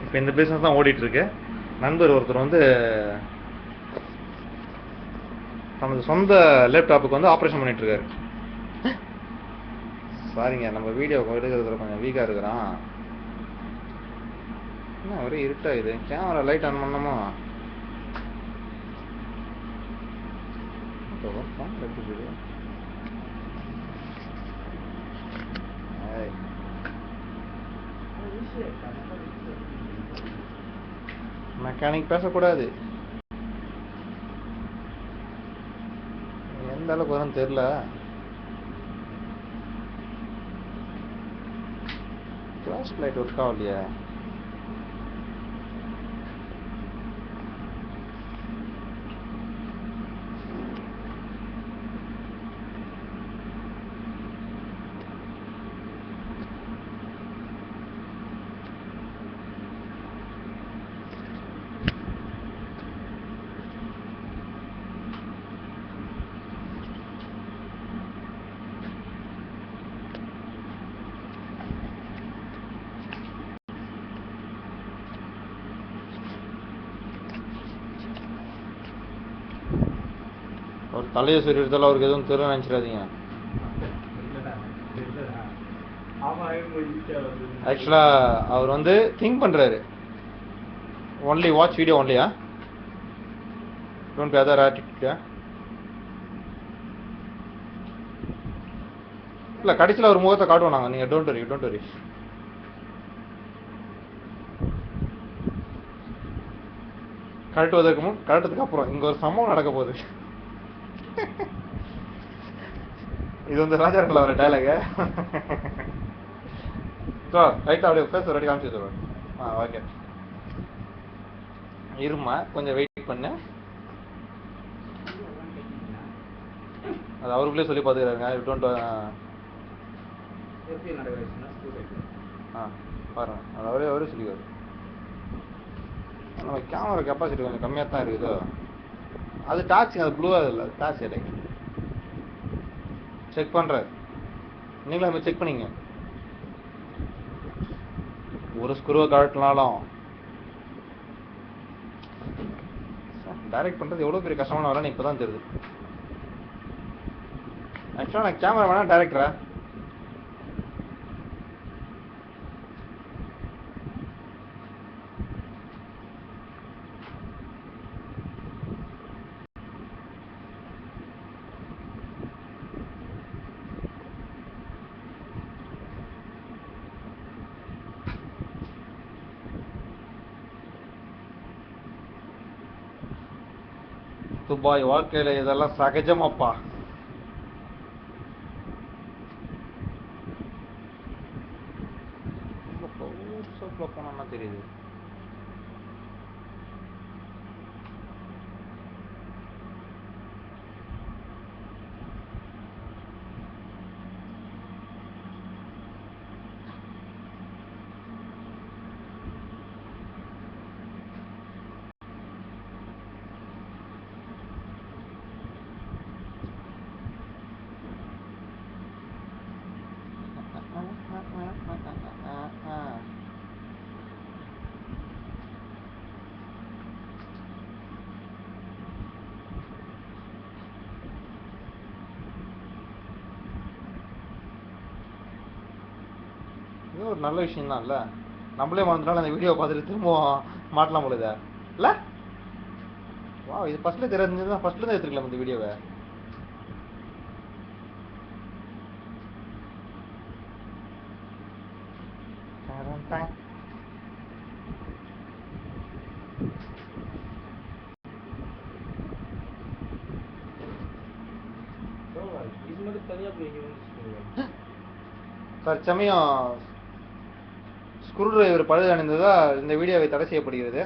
இப்போ இந்த பிஸ்னஸ் தான் ஓடிட்டுருக்கு. நண்பர் ஒருத்தர் வந்து நமது சொந்த லேப்டாப்புக்கு வந்து ஆப்ரேஷன் பண்ணிகிட்ருக்காரு. சாரிங்க, நம்ம வீடியோ எடுக்கிறதுல கொஞ்சம் வீக்காக இருக்கிறான். என்ன ஒரே இருட்டா இது, கேமரா லைட் ஆன் பண்ணணுமா? மெக்கானிக் பேசக்கூடாது. எந்த அளவுக்கு வரும்னு தெரியல. ஃப்ளாஷ் லைட் ஒர்க் ஆகலையா? ஒரு தலையை சொல்லிடுறதால அவருக்கு எதுவும் தெரியல நினச்சிடாதீங்க. ஆக்சுவலாக அவர் வந்து திங்க் பண்ணுறாரு. ஒன்லி வாட்ச் வீடியோ ஒன்லியா, டோன்ட் பே அதர் ஆட்டிடியூடா? இல்லை, கடைசியில் ஒரு முகத்தை காட்டுவோம் நாங்கள். நீங்கள் டோன்ட் வரி. கரெக்டதுக்கு அப்புறம் இங்கே ஒரு சம்பவம் நடக்க போகுது. இது வந்து ராஜாக்கள் வர டைலாக. ரைட்டாக அப்படியே பேச ரெடி காமிச்சு தருவேன். ஓகே, இருமா கொஞ்சம் வெயிட் பண்ணு. அது அவருக்குள்ளே சொல்லி பார்த்துக்கிறாருங்க. டோன்ட் பாருங்க, அது அவரே சொல்லிடுவார். நம்ம கேமரா கெப்பாசிட்டி கொஞ்சம் கம்மியாக தான் இருக்குதோ. அது டார்ச், அது ப்ளூவாக இல்லை, டார்ச் லைட் செக் பண்ணுறாரு. நீங்களும் அது மாதிரி செக் பண்ணிங்க. ஒரு ஸ்க்ரூவை கழட்டினாலும் டைரக்ட் பண்ணுறது எவ்வளோ பெரிய கஷ்டமான வரேன்னு இப்போ தான் தெரியுது. ஆக்சுவலாக நான் கேமரா வேணா டைரக்டரா? துபாய் வாழ்க்கையில் இதெல்லாம் சகஜமாப்பா. போனோம்னா தெரியுது. இது ஒரு நல்ல விஷயம் தான். இல்லை, நம்மளே மறந்துட்டாலும் அந்த வீடியோ பார்த்துட்டு திரும்பவும் மாட்டலாம் போலுதா இல்லை? வா, இது ஃபர்ஸ்ட்ல தெரிஞ்சதுதான். ஃபர்ஸ்ட்ல தான் எடுத்துக்கலாம் இந்த வீடியோவை. தற்சமயம் ஸ்க்ரூ டிரைவர் பழுது அணிந்ததா இந்த வீடியோவை தடை செய்யப்படுகிறது.